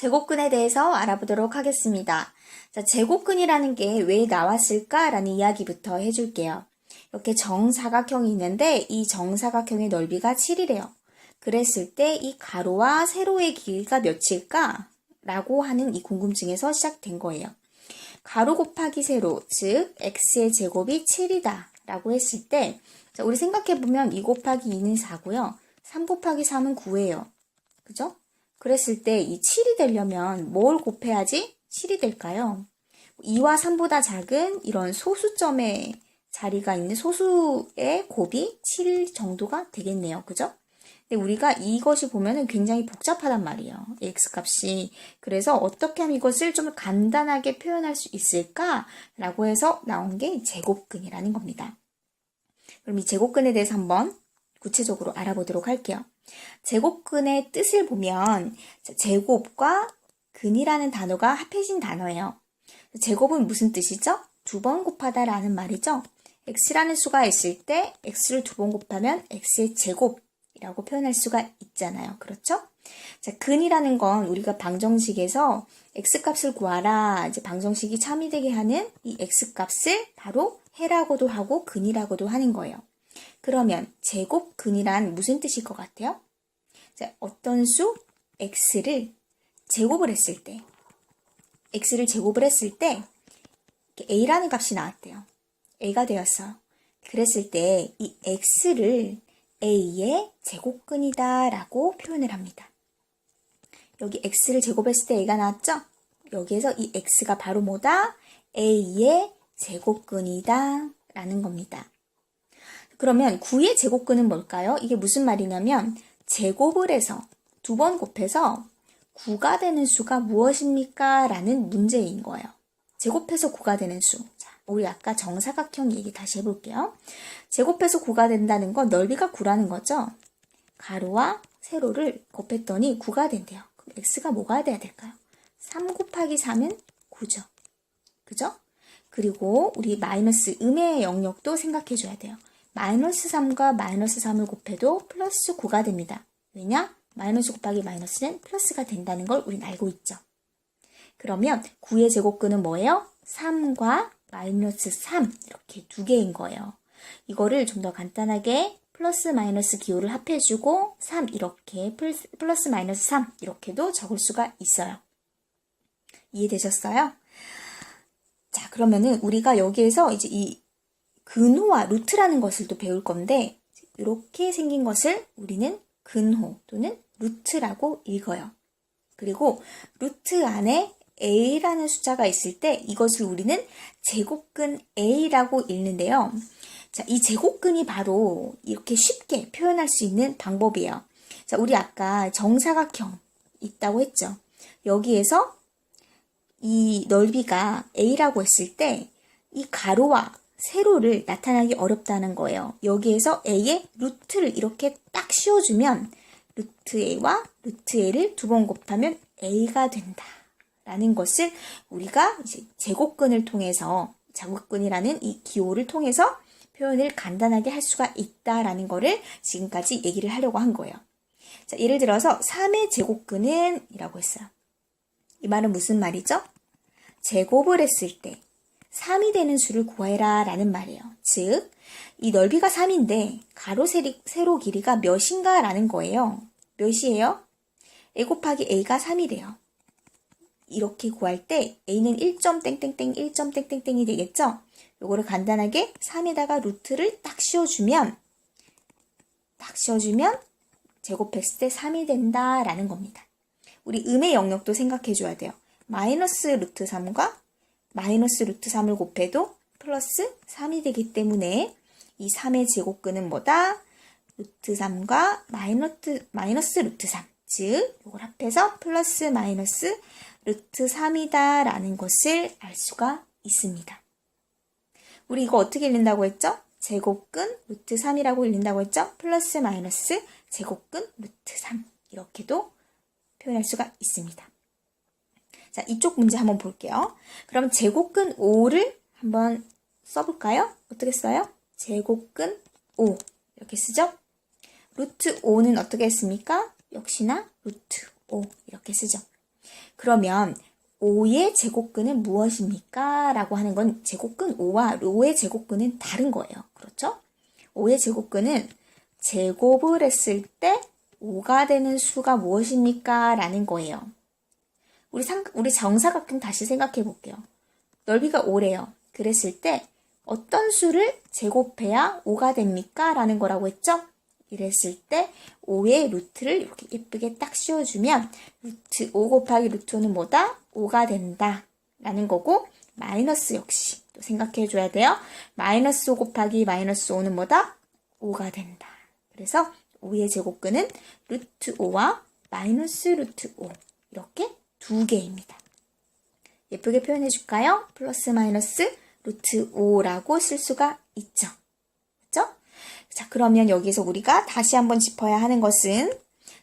제곱근에 대해서 알아보도록 하겠습니다. 자, 제곱근이라는 게 왜 나왔을까라는 이야기부터 해줄게요. 이렇게 정사각형이 있는데 이 정사각형의 넓이가 7이래요. 그랬을 때 이 가로와 세로의 길이가 몇일까? 라고 하는 이 궁금증에서 시작된 거예요. 가로 곱하기 세로, 즉 x의 제곱이 7이다 라고 했을 때 자, 우리 생각해보면 2 곱하기 2는 4고요. 3 곱하기 3은 9예요. 그죠? 그랬을 때 이 7이 되려면 뭘 곱해야지 7이 될까요? 2와 3보다 작은 이런 소수점의 자리가 있는 소수의 곱이 7 정도가 되겠네요. 그죠? 근데 우리가 이것이 보면은 굉장히 복잡하단 말이에요. x값이. 그래서 어떻게 하면 이것을 좀 간단하게 표현할 수 있을까라고 해서 나온 게 제곱근이라는 겁니다. 그럼 이 제곱근에 대해서 한번 구체적으로 알아보도록 할게요. 제곱근의 뜻을 보면 제곱과 근이라는 단어가 합해진 단어예요. 제곱은 무슨 뜻이죠? 2번 곱하다라는 말이죠. x라는 수가 있을 때 x를 2번 곱하면 x의 제곱이라고 표현할 수가 있잖아요. 그렇죠? 자, 근이라는 건 우리가 방정식에서 x값을 구하라 이제 방정식이 참이되게 하는 이 x값을 바로 해라고도 하고 근이라고도 하는 거예요. 그러면 제곱근이란 무슨 뜻일 것 같아요? 자, 어떤 수 x를 제곱을 했을 때 x를 제곱을 했을 때 a라는 값이 나왔대요. a가 되었어요. 그랬을 때 이 x를 a의 제곱근이다 라고 표현을 합니다. 여기 x를 제곱했을 때 a가 나왔죠? 여기에서 이 x가 바로 뭐다? a의 제곱근이다 라는 겁니다. 그러면 9의 제곱근은 뭘까요? 이게 무슨 말이냐면 제곱을 해서 2번 곱해서 9가 되는 수가 무엇입니까? 라는 문제인 거예요. 제곱해서 9가 되는 수. 자, 우리 아까 정사각형 얘기 다시 해볼게요. 제곱해서 9가 된다는 건 넓이가 9라는 거죠. 가로와 세로를 곱했더니 9가 된대요. 그럼 x가 뭐가 돼야 될까요? 3 곱하기 3은 9죠. 그죠? 그리고 우리 마이너스 음의 영역도 생각해 줘야 돼요. 마이너스 3과 마이너스 3을 곱해도 플러스 9가 됩니다. 왜냐? 마이너스 곱하기 마이너스는 플러스가 된다는 걸 우린 알고 있죠. 그러면 9의 제곱근은 뭐예요? 3과 마이너스 3 이렇게 두 개인 거예요. 이거를 좀 더 간단하게 플러스 마이너스 기호를 합해주고 3 이렇게 플러스 마이너스 3 이렇게도 적을 수가 있어요. 이해되셨어요? 자, 그러면은 우리가 여기에서 이제 이 근호와 루트라는 것을 또 배울 건데 이렇게 생긴 것을 우리는 근호 또는 루트라고 읽어요. 그리고 루트 안에 a라는 숫자가 있을 때 이것을 우리는 제곱근 a라고 읽는데요. 자, 이 제곱근이 바로 이렇게 쉽게 표현할 수 있는 방법이에요. 자, 우리 아까 정사각형 있다고 했죠. 여기에서 이 넓이가 a라고 했을 때 이 가로와 세로를 나타나기 어렵다는 거예요. 여기에서 a의 루트를 이렇게 딱 씌워주면 루트 a와 루트 a를 2번 곱하면 a가 된다. 라는 것을 우리가 이제 제곱근을 통해서 제곱근이라는 이 기호를 통해서 표현을 간단하게 할 수가 있다라는 거를 지금까지 얘기를 하려고 한 거예요. 자, 예를 들어서 3의 제곱근은 이라고 했어요. 이 말은 무슨 말이죠? 제곱을 했을 때 3이 되는 수를 구해라 라는 말이에요. 즉, 이 넓이가 3인데 가로 세로 길이가 몇인가 라는 거예요. 몇이에요? a 곱하기 a가 3이래요. 이렇게 구할 때 a는 1점 땡땡땡 1점 땡땡땡이 되겠죠? 요거를 간단하게 3에다가 루트를 딱 씌워주면 제곱했을 때 3이 된다 라는 겁니다. 우리 음의 영역도 생각해 줘야 돼요. 마이너스 루트 3과 마이너스 루트 3을 곱해도 플러스 3이 되기 때문에 이 3의 제곱근은 뭐다? 루트 3과 마이너스 루트 3. 즉, 이걸 합해서 플러스 마이너스 루트 3이다 라는 것을 알 수가 있습니다. 우리 이거 어떻게 읽는다고 했죠? 제곱근 루트 3이라고 읽는다고 했죠? 플러스 마이너스 제곱근 루트 3. 이렇게도 표현할 수가 있습니다. 자, 이쪽 문제 한번 볼게요. 그럼 제곱근 5를 한번 써볼까요? 어떻게 써요? 제곱근 5 이렇게 쓰죠? 루트 5는 어떻게 했습니까? 역시나 루트 5 이렇게 쓰죠. 그러면 5의 제곱근은 무엇입니까? 라고 하는 건 제곱근 5와 5의 제곱근은 다른 거예요. 그렇죠? 5의 제곱근은 제곱을 했을 때 5가 되는 수가 무엇입니까? 라는 거예요. 우리 정사각형 다시 생각해 볼게요. 넓이가 5래요. 그랬을 때 어떤 수를 제곱해야 5가 됩니까? 라는 거라고 했죠? 이랬을 때 5의 루트를 이렇게 예쁘게 딱 씌워주면 루트 5 곱하기 루트 5는 뭐다? 5가 된다. 라는 거고 마이너스 역시 또 생각해 줘야 돼요. 마이너스 5 곱하기 마이너스 5는 뭐다? 5가 된다. 그래서 5의 제곱근은 루트 5와 마이너스 루트 5 이렇게 두 개입니다. 예쁘게 표현해 줄까요? 플러스 마이너스 루트 5라고 쓸 수가 있죠. 그렇죠? 자, 그러면 여기서 우리가 다시 한번 짚어야 하는 것은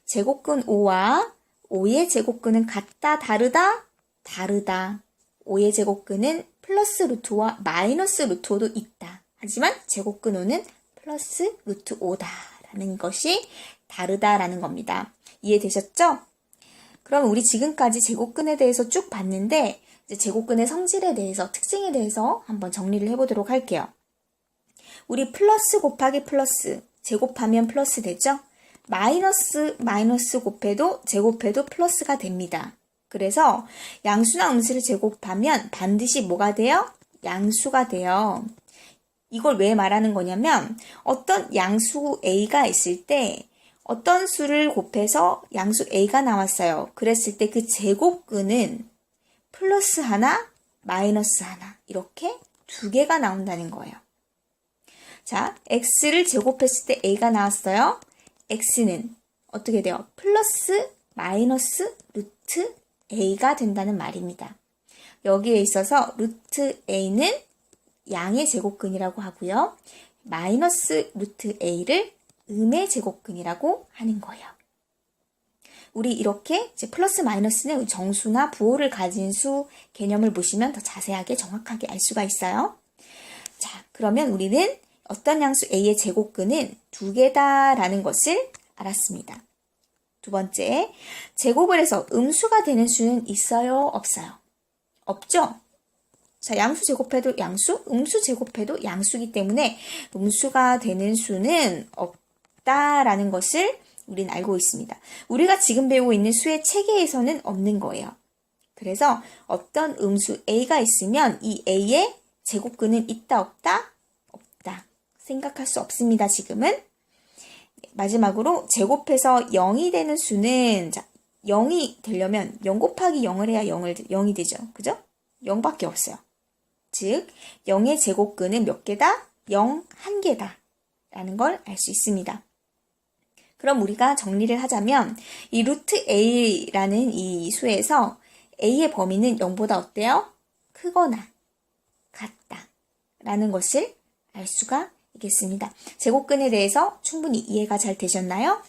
제곱근 5와 5의 제곱근은 같다, 다르다? 다르다. 5의 제곱근은 플러스 루트 5와 마이너스 루트 5도 있다. 하지만 제곱근 5는 플러스 루트 5다라는 것이 다르다라는 겁니다. 이해되셨죠? 그럼 우리 지금까지 제곱근에 대해서 쭉 봤는데 이제 제곱근의 성질에 대해서, 특징에 대해서 한번 정리를 해보도록 할게요. 우리 플러스 곱하기 플러스, 제곱하면 플러스 되죠? 마이너스 곱해도 제곱해도 플러스가 됩니다. 그래서 양수나 음수를 제곱하면 반드시 뭐가 돼요? 양수가 돼요. 이걸 왜 말하는 거냐면 어떤 양수 A가 있을 때 어떤 수를 곱해서 양수 A가 나왔어요. 그랬을 때 그 제곱근은 플러스 하나, 마이너스 하나 이렇게 두 개가 나온다는 거예요. 자, x를 제곱했을 때 a가 나왔어요. x는 어떻게 돼요? 플러스 마이너스 루트 a가 된다는 말입니다. 여기에 있어서 루트 a는 양의 제곱근이라고 하고요. 마이너스 루트 a를 음의 제곱근이라고 하는 거예요. 우리 이렇게 이제 플러스 마이너스는 정수나 부호를 가진 수 개념을 보시면 더 자세하게 정확하게 알 수가 있어요. 자, 그러면 우리는 어떤 양수 a의 제곱근은 두 개다라는 것을 알았습니다. 두 번째, 제곱을 해서 음수가 되는 수는 있어요? 없어요? 없죠? 자, 양수 제곱해도 양수, 음수 제곱해도 양수이기 때문에 음수가 되는 수는 없다라는 것을 우리는 알고 있습니다. 우리가 지금 배우고 있는 수의 체계에서는 없는 거예요. 그래서 어떤 음수 a가 있으면 이 a의 제곱근은 있다 없다? 없다. 생각할 수 없습니다. 지금은. 마지막으로 제곱해서 0이 되는 수는 자, 0이 되려면 0 곱하기 0을 해야 0이 되죠. 그죠? 0밖에 없어요. 즉 0의 제곱근은 몇 개다? 0, 1개다. 라는 걸 알 수 있습니다. 그럼 우리가 정리를 하자면 이 루트 a라는 이 수에서 a의 범위는 0보다 어때요? 크거나 같다 라는 것을 알 수가 있겠습니다. 제곱근에 대해서 충분히 이해가 잘 되셨나요?